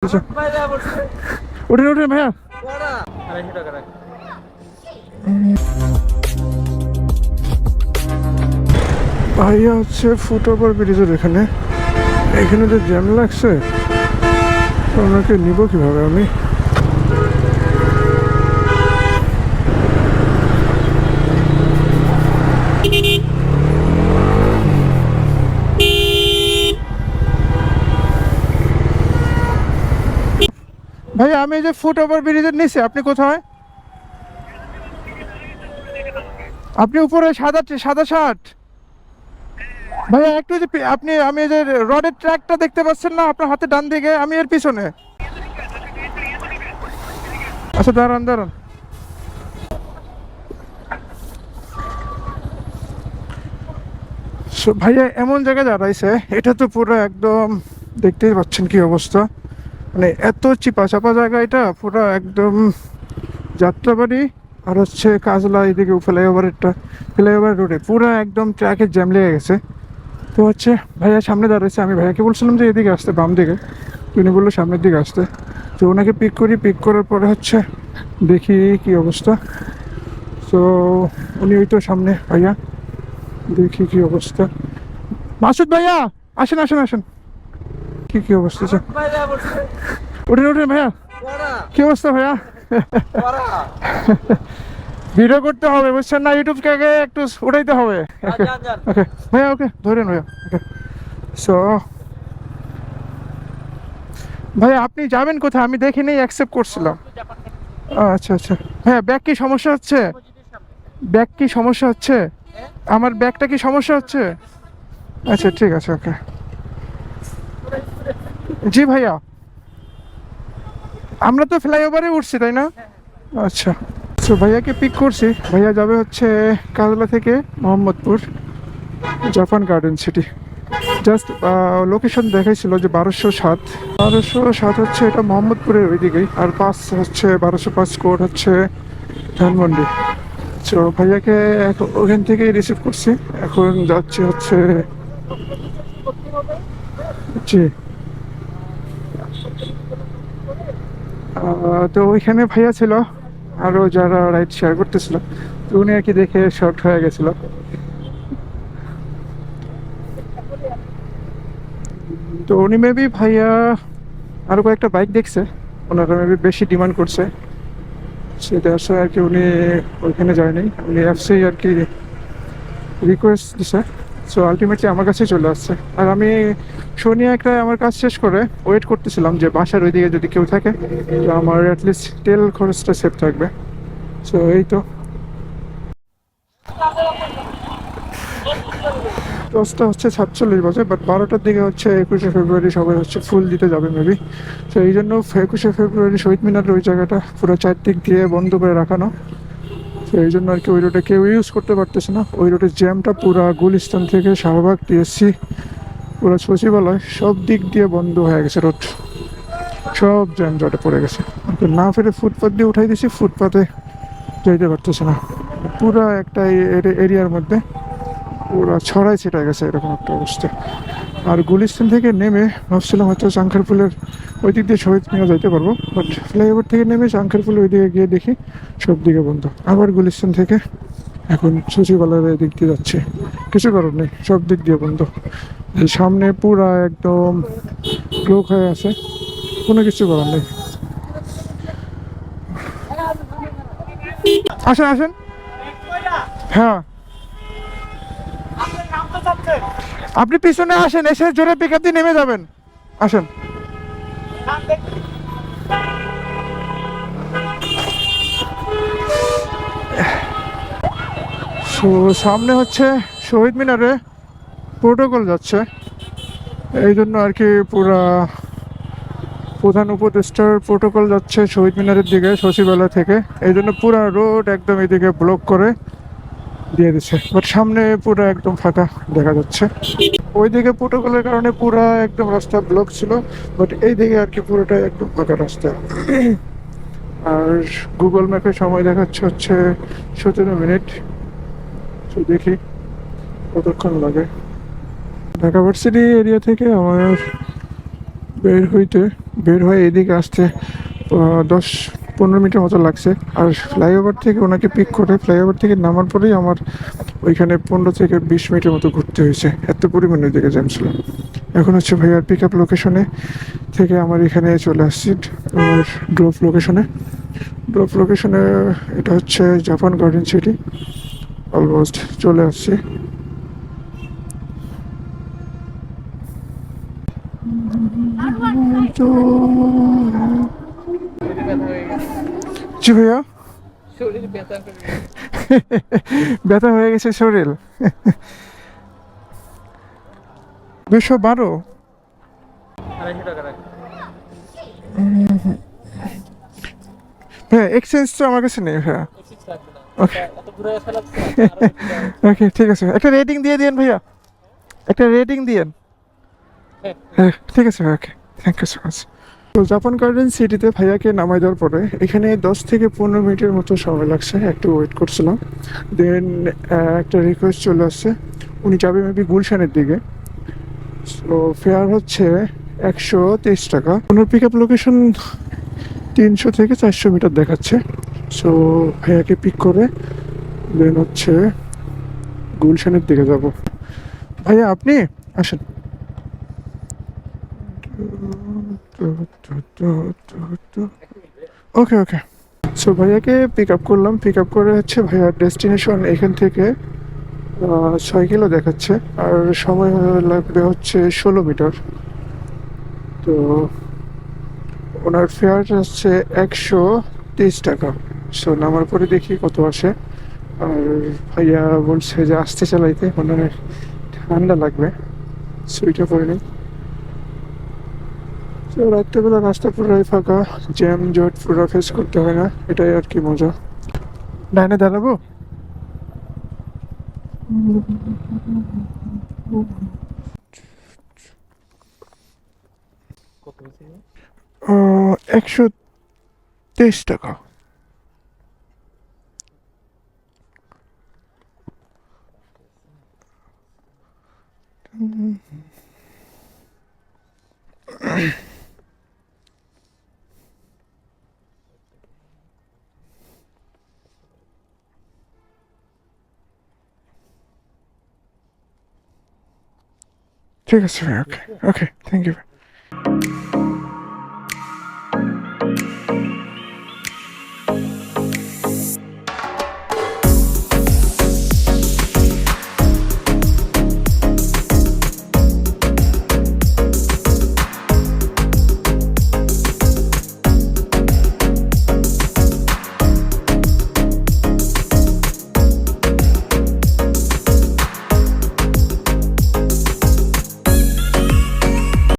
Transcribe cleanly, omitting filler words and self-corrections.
উঠেন উঠেন ভাইয়া। ভাইয়া হচ্ছে ফুটওভার ব্রিজের এখানে এখানে যে জ্যাম লাগছে ওনাকে নিব কিভাবে আমি। ভাইয়া আমি এই যে ফুটওভার ব্রিজের নিচে, আপনি কোথায়? আপনি উপরে সাদা সাদা শার্ট। ভাইয়া একটু যে আপনি, আমি এই যে রডের ট্র্যাকটা দেখতে পাচ্ছেন না আপনার হাতে ডান দিকে, আমি এর পিছনে। আচ্ছা দাঁড়ান দাঁড়ান। ভাইয়া এমন জায়গায় দাঁড়াইছে, এটা তো পুরো একদম দেখতেই পাচ্ছেন কি অবস্থা, মানে এত চিপা চাপা জায়গা, এটা পুরো একদম যাত্রাবাড়ি আর হচ্ছে কাজলা এদিকে ফ্লাইওভার রোডে পুরো একদম ট্র্যাকের জ্যাম লেগে গেছে। তো হচ্ছে ভাইয়া সামনে দাঁড়াইছে, আমি ভাইয়াকে বলছিলাম যে এদিকে আসতে, বাম দিকে। উনি বললো সামনের দিকে আসতে। তো ওনাকে পিক করার পরে হচ্ছে দেখি কি অবস্থা। তো উনি ওই তো সামনে, ভাইয়া দেখি কি অবস্থা। মাসুদ ভাইয়া আসেন আসেন আসেন। কি কি অবস্থা? উঠেন উঠেন ভাইয়া। কি অবস্থা ভাইয়া? ভিডিও করতে হবে বুঝছেন না, ইউটিউব কে একটু উঠাইতে হবে। ওকে ভাইয়া, ওকে ধরেন ভাইয়া। ওকে সো ভাইয়া আপনি যাবেন কোথায়? আমি দেখি নেই, অ্যাকসেপ্ট করছিলাম। আচ্ছা আচ্ছা ভাইয়া, ব্যাগ কি সমস্যা হচ্ছে? ব্যাগ কি সমস্যা হচ্ছে? আমার ব্যাগটা কি সমস্যা হচ্ছে? আচ্ছা ঠিক আছে, ওকে। জি ভাইয়া, আমরা তো ফ্লাইওভারে উঠছি তাই না? আচ্ছা। তো ভাইয়াকে পিক করছি, ভাইয়া যাবে হচ্ছে কাজলা থেকে Mohammadpur Japan garden city. Just location দেখাইছিল যে 1207 হচ্ছে এটা মোহাম্মদপুরের ওইদিকেই, আর পাস হচ্ছে 1205 কোড হচ্ছে ধানমন্ডি। তো ভাইয়াকে ওখান থেকেই রিসিভ করছি, এখন যাচ্ছি হচ্ছে। জি। তো ওইখানে ভাইয়া ছিল, আরও যারা রাইড শেয়ার করতেছিল, তো উনি আর কি দেখে শর্ট হয়ে গেছিল। তো উনি মেবি ভাইয়া আরও কয়েকটা বাইক দেখছে, ওনারা মেবি বেশি ডিমান্ড করছে, সেটা আসলে আর কি উনি ওইখানে যায়নি, উনি অ্যাপসেই আর কি রিকোয়েস্ট দিছে। সো আলটিমেটলি আমার কাছে চলে আসছে, আর আমি শনি একটা আমার কাজ শেষ করে ওয়েট করতেছিলাম যে বাসার ওইদিকে যদি কেউ থাকে তো আমার অ্যাটলিস্ট তেল খরচটা সেভ থাকবে। সো এই তো 10টা হচ্ছে 47 বাজে, বাট 12টার দিকে হচ্ছে 21শে ফেব্রুয়ারি সবাই হচ্ছে ফুল দিতে যাবে মেবি। তো এই জন্য 21শে ফেব্রুয়ারি শহীদ মিনারের ওই জায়গাটা পুরো চারদিক দিয়ে বন্ধ করে রাখানো। তো এই জন্য আর কি ওই রোডে কেউ ইউজ করতে পারতেছে না। ওই রোডের জ্যামটা পুরো গুলিস্তান থেকে শাহবাগ, টিএসসি, পুরো সচিবালয় সব দিক দিয়ে বন্ধ হয়ে গেছে রোড, সব জ্যাম জটে পড়ে গেছে। না ফেরে ফুটপাথ দিয়ে উঠাই দিয়েছি, ফুটপাথে যাইতে পারতেছে না, পুরো একটা এরিয়ার মধ্যে পুরো ছড়াই ছিটাই গেছে এরকম একটা অবস্থা। আর গুলিস্তান থেকে নেমে ভাবছিলাম হয়তো চাঙ্খারপুলের ওই দিক দিয়ে শহীদ মিনার যাইতে পারবো, বাট ফ্লাইওভার থেকে নেমে চাঙ্খারপুলের ওই দিকে গিয়ে দেখি সব দিকে বন্ধ। আবার গুলিস্তান থেকে এখন সচিবালয়ের দিক দিয়ে যাচ্ছে, কিছু করার নেই, সব দিক দিয়ে বন্ধ। এই সামনে পুরা একদম ব্লক হয়ে আছে, কোনো কিছু করার নেই। আসেন আসেন। হ্যাঁ আপনি পিছনে আসেন, এসে জোরে পিকআপ দিয়ে নেমে যাবেন। আসেন। সামনে হচ্ছে শহীদ মিনারে প্রোটোকল যাচ্ছে, এই জন্য আর কি পুরা প্রধান উপদেষ্টার প্রোটোকল যাচ্ছে শহীদ মিনারের দিকে সচিবালয় থেকে, এই জন্য পুরা রোড একদম এদিকে ব্লক করে দিয়ে দিচ্ছে। বাট সামনে পুরো একদম ফাঁকা দেখা যাচ্ছে, ওইদিকে প্রোটোকলের কারণে পুরো একদম রাস্তা ব্লক ছিল, বাট এইদিকে আর কি পুরোটাই একদম ফাঁকা রাস্তা। আর গুগল ম্যাপে সময় দেখাচ্ছে হচ্ছে 17 মিনিট। তো দেখি কতক্ষণ লাগে। ঢাকা ভার্সিটি এরিয়া থেকে আমার বের হইতে বের হয়ে এদিকে আসতে 10-15 মিনিটের মতো লাগছে। আর ফ্লাইওভার থেকে ওনাকে পিক করে ফ্লাইওভার থেকে নামার পরেই আমার ওইখানে 15 থেকে 20 মিনিটের মতো ঘুরতে হয়েছে, এত পরিমাণে ওইদিকে জ্যাম ছিল। এখন হচ্ছে ভাইয়ার পিক আপ লোকেশনে থেকে আমার এখানে চলে আসছি আমার ড্রপ লোকেশনে। ড্রপ লোকেশনে এটা হচ্ছে জাপান গার্ডেন সিটি, অলমোস্ট চলে আসছি। তো জি ভাইয়া, ব্যথা হয়ে গেছে শরীর। 212। হ্যাঁ, এক্সচেঞ্জ তো আমার কাছে নেই ভাইয়া। ওকে ওকে, ঠিক আছে, একটা রেটিং দিয়ে দিন ভাইয়া, একটা রেটিং দিয়েন। হ্যাঁ ঠিক আছে ভাই, ওকে, থ্যাংক ইউ সো মাচ। তো জাপান গার্ডেন সিটিতে ভাইয়াকে নামাই দেওয়ার পরে এখানে 10 থেকে 15 মিনিটের মতো সময় লাগছে, একটু ওয়েট করছিলাম। দেন একটা রিকোয়েস্ট চলে আসছে, উনি যাবে মেবি গুলশানের দিকে। তো ফেয়ার হচ্ছে 123 টাকা। ওনার পিক আপ লোকেশন 300 থেকে 400 মিটার দেখাচ্ছে। সো ভাইয়াকে পিক করে দেন হচ্ছে গুলশানের দিকে যাব। ভাইয়া আপনি আসেন। ওকে ওকে। সো ভাইয়াকে পিক আপ করলাম, পিক আপ করে হচ্ছে ভাইয়ার ডেস্টিনেশন এখান থেকে 6 কিলো দেখাচ্ছে, আর সময় লাগবে হচ্ছে 16 মিটার। তো ওনার ফেয়ার হচ্ছে 123 টাকা। সো নামার পরে দেখি কত আসে। আর ভাইয়া বলছে যে আসতে চালাইতে ওনার ঠান্ডা লাগবে, সুইটার পরে নিই। তো রাত্রেবেলা রাস্তা পুরোই ফাঁকা, জ্যাম জট পুরো ফেস করতে হয় না, এটাই আর কি মজা। লাইনে দাঁড়াবো। 123 টাকা। ঠিক আছে ভাই, ওকে ওকে, থ্যাংক ইউ।